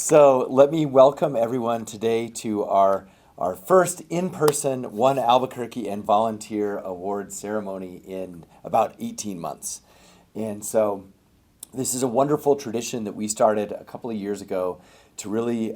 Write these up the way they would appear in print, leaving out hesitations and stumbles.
So let me welcome everyone today to our first in-person One Albuquerque and Volunteer Award ceremony in about 18 months. And so this is a wonderful tradition that we started a couple of years ago to really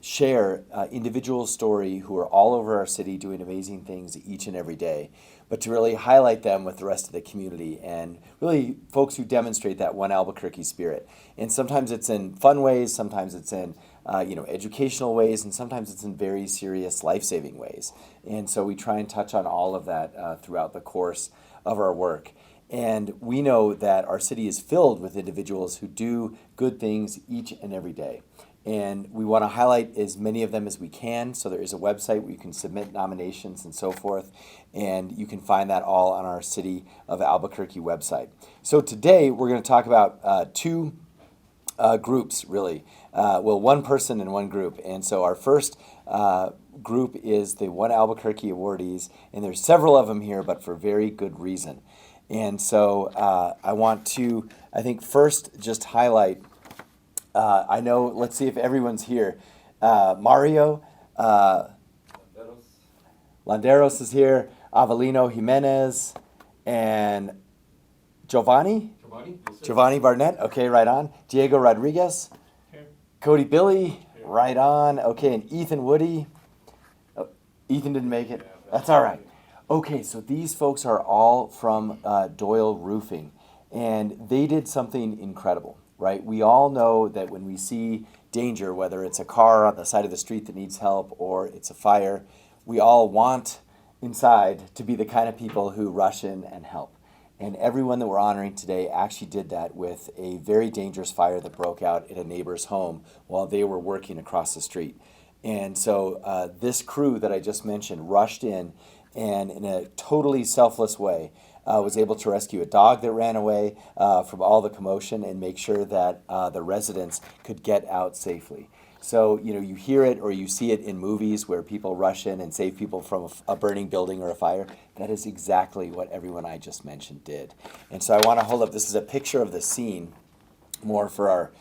share individual story who are all over our city doing amazing things each and every day, but to really highlight them with the rest of the community and really folks who demonstrate that one Albuquerque spirit. And sometimes it's in fun ways, sometimes it's in educational ways, and sometimes it's in very serious life-saving ways. And so we try and touch on all of that throughout the course of our work. And we know that our city is filled with individuals who do good things each and every day. And we want to highlight as many of them as we can. So there is a website where you can submit nominations and so forth. And you can find that all on our City of Albuquerque website. So today we're going to talk about two groups, really. One person and one group. And so our first group is the One Albuquerque awardees. And there's several of them here, but for very good reason. And so I want to, first just highlight, let's see if everyone's here. Mario Landeros is here, Avelino Jimenez, and Giovanni? Giovanni Barnett, okay, right on. Diego Rodriguez, here. Cody Billy, here. Right on. Okay, and Ethan Woody. Oh, Ethan didn't make it. That's all right. Okay, so these folks are all from Doyle Roofing, and they did something incredible, right? We all know that when we see danger, whether it's a car on the side of the street that needs help or it's a fire, we all want inside to be the kind of people who rush in and help. And everyone that we're honoring today actually did that with a very dangerous fire that broke out at a neighbor's home while they were working across the street. And so this crew that I just mentioned rushed in and in a totally selfless way was able to rescue a dog that ran away from all the commotion and make sure that the residents could get out safely. So, you hear it or you see it in movies where people rush in and save people from a burning building or a fire. That is exactly what everyone I just mentioned did. And so I want to hold up, this is a picture of the scene, more for our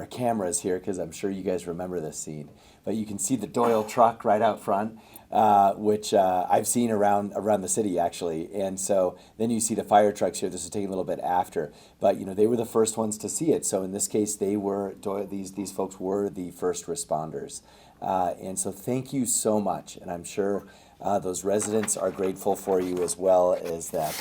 cameras here, because I'm sure you guys remember this scene. But you can see the Doyle truck right out front, which I've seen around the city, actually. And so then you see the fire trucks here. This is taken a little bit after. But, they were the first ones to see it. So in this case, these folks were the first responders. And so thank you so much. And I'm sure those residents are grateful for you as well as that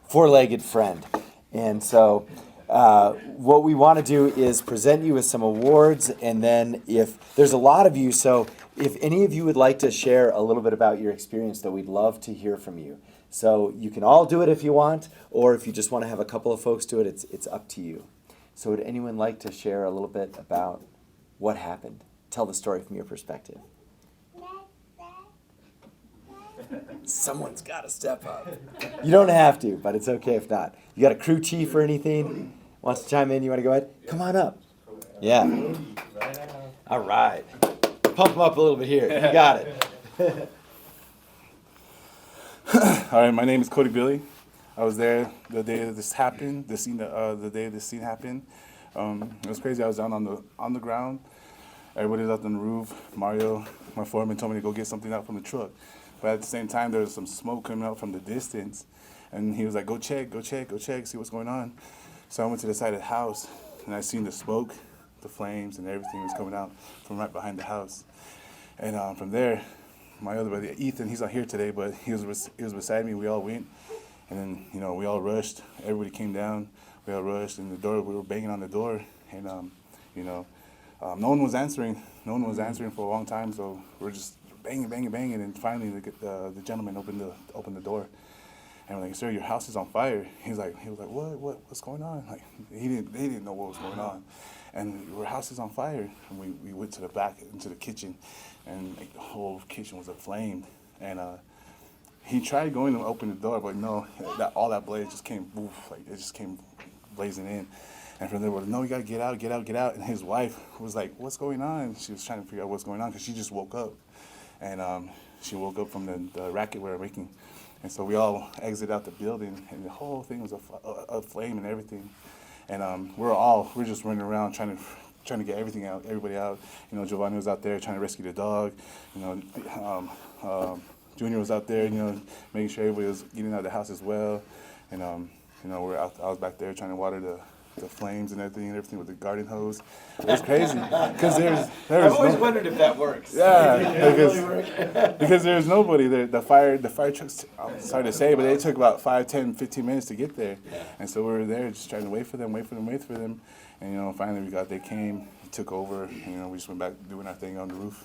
four-legged friend. And so what we want to do is present you with some awards, and then if there's a lot of you, so if any of you would like to share a little bit about your experience, though, we'd love to hear from you. So you can all do it if you want, or if you just want to have a couple of folks do it, it's up to you. So would anyone like to share a little bit about what happened? Tell the story from your perspective. Someone's got to step up. You don't have to, but it's okay if not. You got a crew chief or anything? Wants to chime in? You want to go ahead? Come on up. Yeah. All right. Pump them up a little bit here. You got it. All right, my name is Cody Billy. I was there the day that this happened. The day this scene happened. It was crazy. I was down on the ground. Everybody was up on the roof. Mario, my foreman, told me to go get something out from the truck. But at the same time, there was some smoke coming out from the distance, and he was like, "Go check, see what's going on." So I went to the side of the house, and I seen the smoke, the flames, and everything was coming out from right behind the house. And from there, my other brother, Ethan, he's not here today, but he was beside me. We all went, and then we all rushed. Everybody came down. We all rushed, and we were banging on the door, and no one was answering. No one was answering for a long time. So we're just banging, and finally the gentleman opened the door. And we're like, "Sir, your house is on fire." He was like, what's going on? Like they didn't know what was going on. And our house is on fire. And we went to the back into the kitchen, and the whole kitchen was aflame. And he tried going to open the door, but no, all that blaze just came, it just came blazing in. And from there, we're like, "No, you gotta get out. And his wife was like, "What's going on?" She was trying to figure out what's going on because she just woke up. And she woke up from the racket we were making. And so we all exited out the building, and the whole thing was aflame and everything. And we're just running around trying to trying to get everybody out. You know, Giovanni was out there trying to rescue the dog. You know, Junior was out there, you know, making sure everybody was getting out of the house as well. And you know, I was back there trying to water the flames and everything with the garden hose. It was crazy because I've always wondered if that works. Yeah, Really because there's nobody there. The fire trucks, I'm sorry to say, but it took about 5, 10, 15 minutes to get there. Yeah. And so we were there just trying to wait for them. And, you know, finally they came, took over, and, you know, we just went back doing our thing on the roof.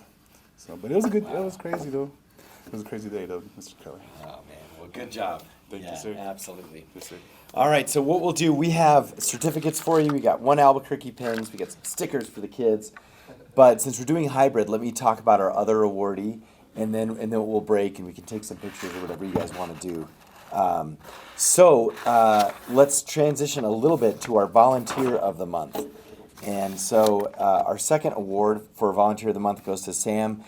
So, but it was crazy though. It was a crazy day though, Mr. Kelly. Oh man, well good job. Thank you, sir. Absolutely. Yes, sir. All right, so what we'll do, we have certificates for you. We got 1 Albuquerque pins, we got some stickers for the kids. But since we're doing hybrid, let me talk about our other awardee, and then we'll break and we can take some pictures or whatever you guys want to do. Let's transition a little bit to our Volunteer of the Month. And so our second award for Volunteer of the Month goes to Sam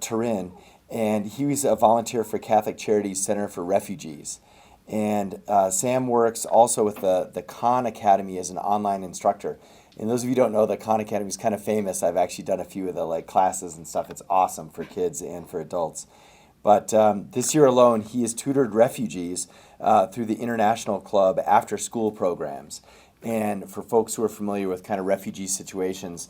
Turin, and he was a volunteer for Catholic Charities Center for Refugees. And Sam works also with the Khan Academy as an online instructor. And those of you who don't know, the Khan Academy is kind of famous. I've actually done a few of the classes and stuff. It's awesome for kids and for adults. But this year alone, he has tutored refugees through the International Club after school programs. And for folks who are familiar with kind of refugee situations,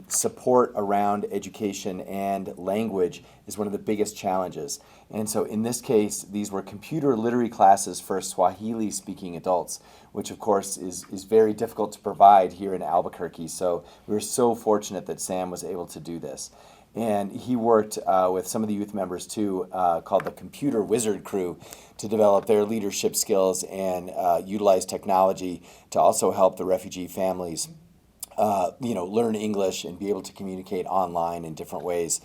support around education and language is one of the biggest challenges. And so in this case, these were computer literary classes for Swahili-speaking adults, which of course is very difficult to provide here in Albuquerque. So we were so fortunate that Sam was able to do this. And he worked with some of the youth members too, called the Computer Wizard Crew, to develop their leadership skills and utilize technology to also help the refugee families learn English and be able to communicate online in different ways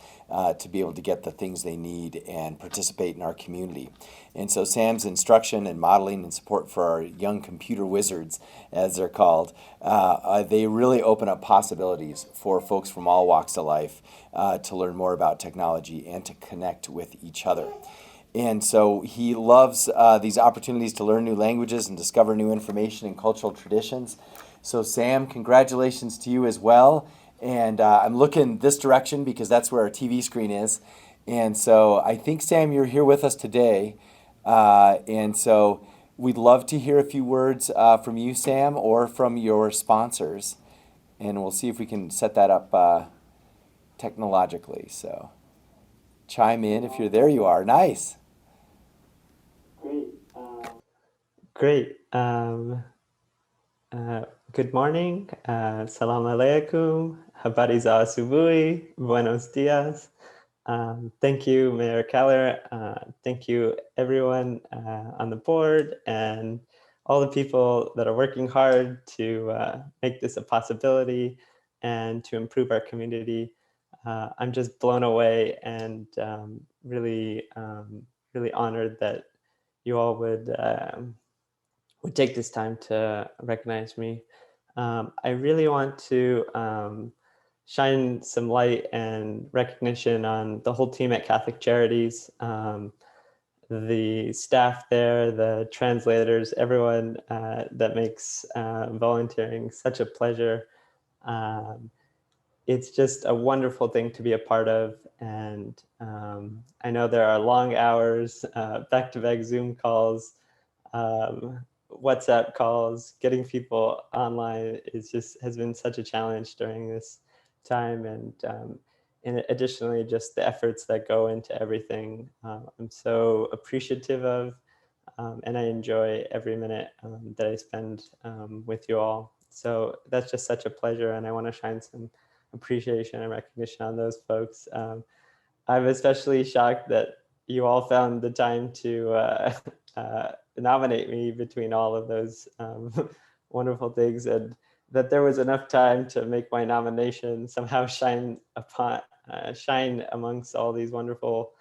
to be able to get the things they need and participate in our community. And so Sam's instruction and modeling and support for our young computer wizards, as they're called, they really open up possibilities for folks from all walks of life to learn more about technology and to connect with each other. And so he loves these opportunities to learn new languages and discover new information and cultural traditions. So Sam, congratulations to you as well. And I'm looking this direction because that's where our TV screen is. And so I think, Sam, you're here with us today. And so we'd love to hear a few words from you, Sam, or from your sponsors. And we'll see if we can set that up technologically. So chime in if you're there. You are. Nice. Great. Good morning. Salam alaikum. Habari za asubuhi. Buenos dias. Thank you, Mayor Keller. Thank you, everyone on the board and all the people that are working hard to make this a possibility and to improve our community. I'm just blown away and really honored that you all would take this time to recognize me. I really want to shine some light and recognition on the whole team at Catholic Charities, the staff there, the translators, everyone that makes volunteering such a pleasure. It's just a wonderful thing to be a part of. And I know there are long hours, back-to-back Zoom calls, WhatsApp calls, getting people online has been such a challenge during this time. And additionally, just the efforts that go into everything, I'm so appreciative of, and I enjoy every minute that I spend with you all. So that's just such a pleasure, and I want to shine some appreciation and recognition on those folks. I'm especially shocked that you all found the time to nominate me between all of those wonderful things, and that there was enough time to make my nomination somehow shine amongst all these wonderful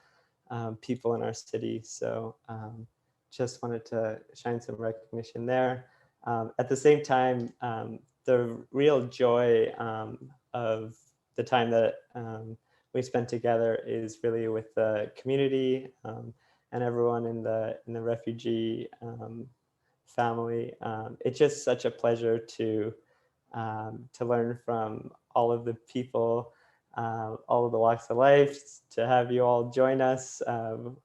people in our city. So just wanted to shine some recognition there. At the same time, the real joy of the time that we spent together is really with the community and everyone in the refugee family. It's just such a pleasure to to learn from all of the people, all of the walks of life, to have you all join us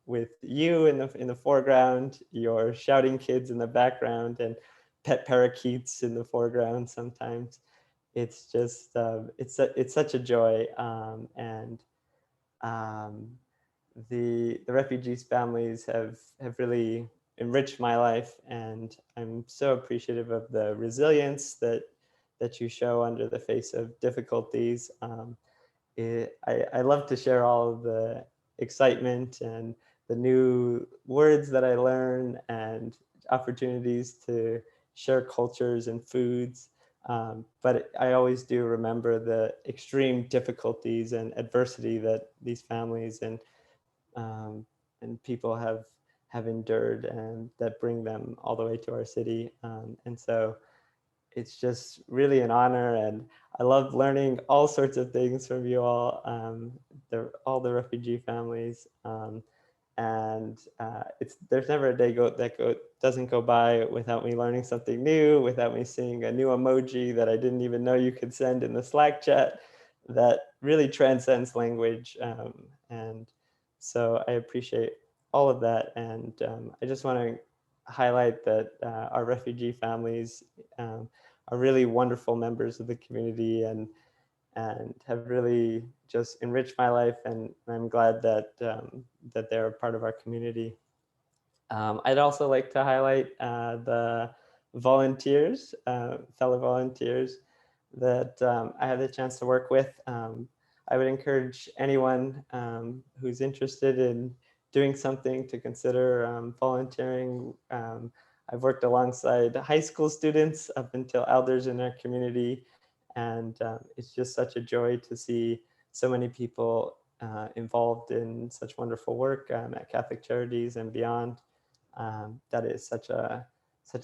with you in the foreground, your shouting kids in the background, and pet parakeets in the foreground sometimes. It's just, it's such a joy. And the refugees families have really enriched my life, and I'm so appreciative of the resilience that you show under the face of difficulties. I love to share all of the excitement and the new words that I learn and opportunities to share cultures and foods. But I always do remember the extreme difficulties and adversity that these families um, and people have endured, and that bring them all the way to our city. And so it's just really an honor, and I love learning all sorts of things from you all, all the refugee families. And there's never a day doesn't go by without me learning something new, without me seeing a new emoji that I didn't even know you could send in the Slack chat that really transcends language. And so I appreciate all of that. And I just want to highlight that our refugee families are really wonderful members of the community, and have really just enriched my life, and I'm glad that that they're a part of our community. I'd also like to highlight the volunteers, fellow volunteers that I had the chance to work with. I would encourage anyone who's interested in doing something to consider volunteering. I've worked alongside high school students up until elders in our community, and it's just such a joy to see so many people involved in such wonderful work at Catholic Charities and beyond. That is such a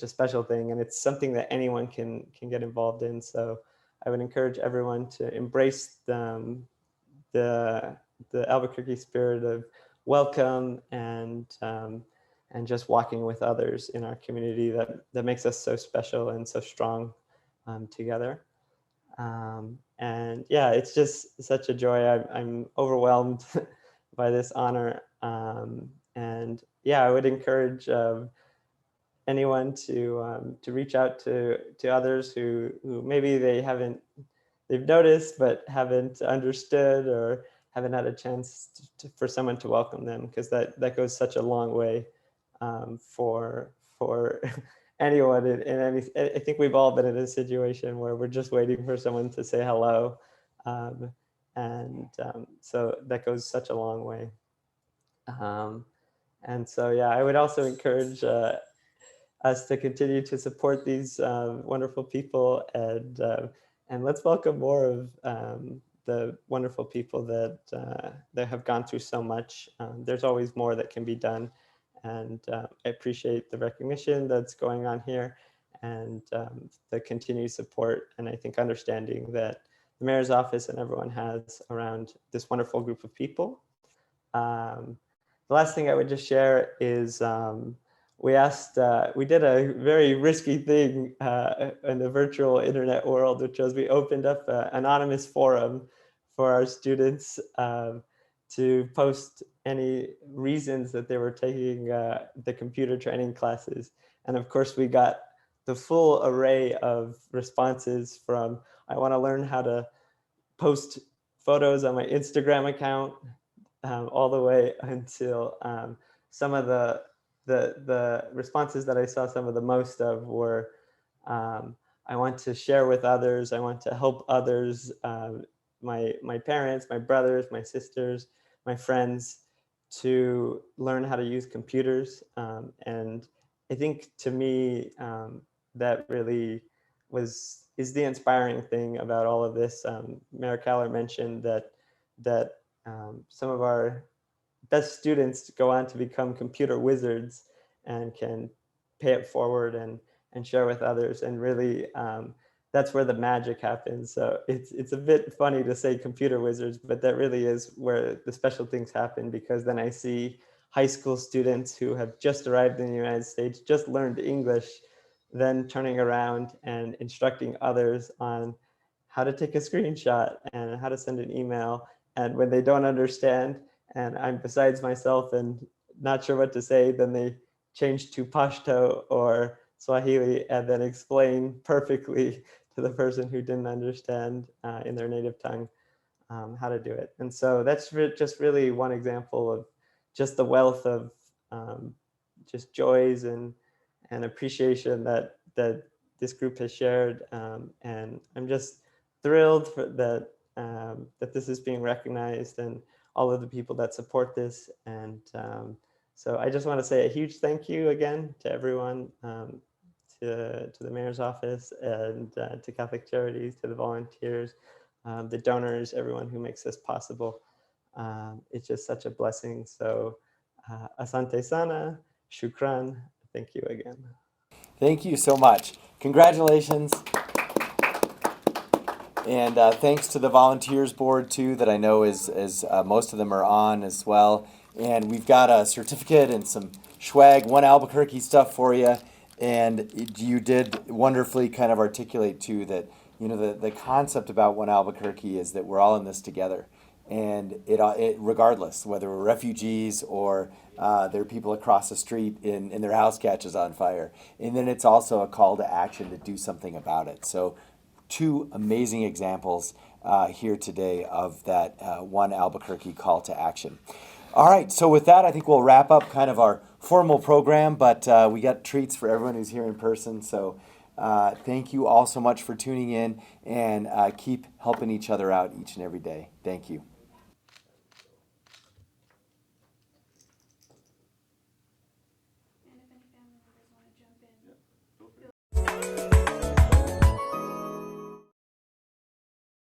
special thing, and it's something that anyone can get involved in. So I would encourage everyone to embrace the Albuquerque spirit of welcome, and just walking with others in our community that makes us so special and so strong together. And yeah, it's just such a joy. I'm overwhelmed by this honor. And yeah, I would encourage anyone to reach out to others who maybe they've noticed but haven't understood, or haven't had a chance for someone to welcome them, because that goes such a long way for anyone in any. I think we've all been in a situation where we're just waiting for someone to say hello, and so that goes such a long way. And so yeah, I would also encourage us to continue to support these wonderful people, and let's welcome more of the wonderful people that have gone through so much. There's always more that can be done, and I appreciate the recognition that's going on here, and the continued support, and I think understanding that the mayor's office and everyone has around this wonderful group of people. The last thing I would just share is we did a very risky thing in the virtual internet world, which was we opened up an anonymous forum for our students to post any reasons that they were taking the computer training classes. And of course, we got the full array of responses from, I want to learn how to post photos on my Instagram account, all the way until some of the responses that I saw some of the most of were, I want to share with others, I want to help others, my parents, my brothers, my sisters, my friends, to learn how to use computers. And I think to me, that really is the inspiring thing about all of this. Mayor Kaller mentioned that some of our best students go on to become computer wizards and can pay it forward and share with others. And really, that's where the magic happens. So it's a bit funny to say computer wizards, but that really is where the special things happen, because then I see high school students who have just arrived in the United States, just learned English, then turning around and instructing others on how to take a screenshot and how to send an email. And when they don't understand, and I'm besides myself and not sure what to say, then they change to Pashto or Swahili and then explain perfectly to the person who didn't understand in their native tongue how to do it. And so that's just really one example of just the wealth of just joys and appreciation that this group has shared. And I'm just thrilled that that this is being recognized and all of the people that support this. And so I just want to say a huge thank you again to everyone, to the mayor's office and to Catholic Charities, to the volunteers, the donors, everyone who makes this possible. It's just such a blessing. So asante sana, shukran, thank you again. Thank you so much. Congratulations. And thanks to the volunteers board too, that I know is most of them are on as well. And we've got a certificate and some swag, one Albuquerque stuff for you. And you did wonderfully kind of articulate too that, you know, the concept about one Albuquerque is that we're all in this together. And it regardless, whether we're refugees or there are people across the street and their house catches on fire. And then it's also a call to action to do something about it. So two amazing examples here today of that one Albuquerque call to action. All right, so with that, I think we'll wrap up kind of our formal program, but we got treats for everyone who's here in person. So thank you all so much for tuning in, and keep helping each other out each and every day. Thank you.